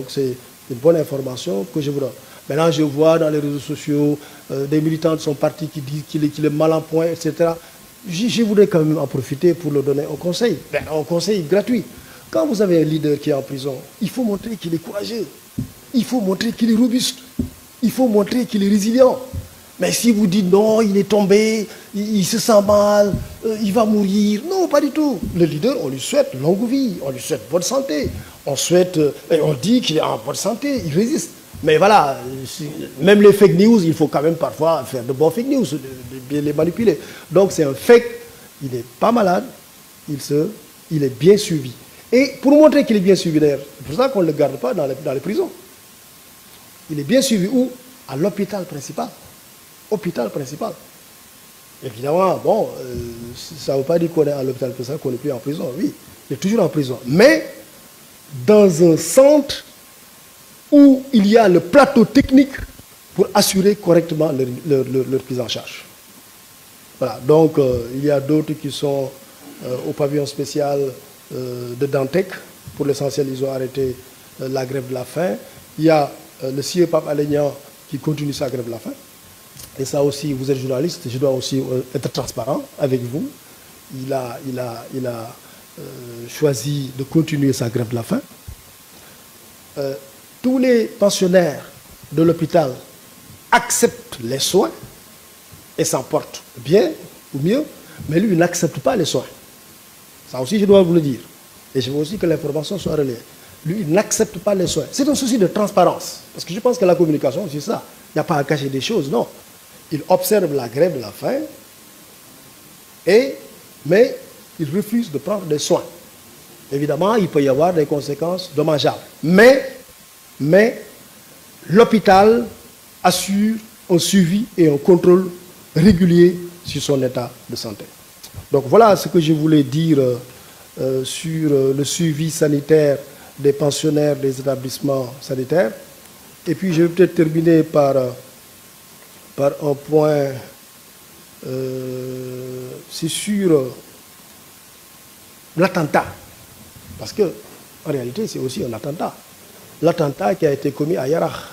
Donc c'est une bonne information que je vous donne. Maintenant, je vois dans les réseaux sociaux des militants de son parti qui disent qu'il est mal en point, etc. Je voudrais quand même en profiter pour le donner un conseil, un conseil gratuit. Quand vous avez un leader qui est en prison, il faut montrer qu'il est courageux, il faut montrer qu'il est robuste, il faut montrer qu'il est résilient. Mais si vous dites non, il est tombé, il se sent mal, il va mourir, non, pas du tout. Le leader, on lui souhaite longue vie, on lui souhaite bonne santé, on dit qu'il est en bonne santé, il résiste. Mais voilà, même les fake news, il faut quand même parfois faire de bons fake news, de bien les manipuler. Donc c'est un fake, il n'est pas malade, il est bien suivi. Et pour montrer qu'il est bien suivi d'ailleurs, c'est pour ça qu'on ne le garde pas dans les prisons. Il est bien suivi où? À l'hôpital principal. Hôpital principal. Évidemment, bon, ça ne veut pas dire qu'on est à l'hôpital principal, qu'on n'est plus en prison. Oui, il est toujours en prison. Mais dans un centre où il y a le plateau technique pour assurer correctement leur prise en charge. Voilà, donc il y a d'autres qui sont au pavillon spécial de Dantec. Pour l'essentiel, ils ont arrêté la grève de la faim. Il y a le CIE Pape Alé Niang qui continue sa grève de la faim. Et ça aussi, vous êtes journaliste, je dois aussi être transparent avec vous. Il a choisi de continuer sa grève de la faim. Tous les pensionnaires de l'hôpital acceptent les soins et s'en portent bien ou mieux, mais lui, il n'accepte pas les soins. Ça aussi, je dois vous le dire. Et je veux aussi que l'information soit relayée. Lui, il n'accepte pas les soins. C'est un souci de transparence. Parce que je pense que la communication, c'est ça. Il n'y a pas à cacher des choses, non. Il observe la grève de la faim, mais il refuse de prendre des soins. Évidemment, il peut y avoir des conséquences dommageables. Mais l'hôpital assure un suivi et un contrôle régulier sur son état de santé. Donc voilà ce que je voulais dire sur le suivi sanitaire des pensionnaires des établissements sanitaires. Et puis je vais peut-être terminer par un point, c'est sur l'attentat. Parce que, en réalité, c'est aussi un attentat. L'attentat qui a été commis à Yarach,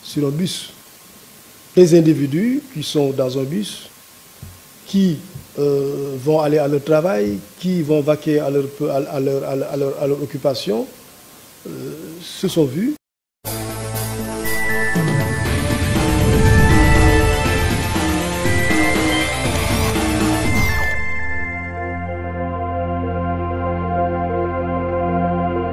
sur un bus. Des individus qui sont dans un bus, qui vont aller à leur travail, qui vont vaquer à leur occupation, se sont vus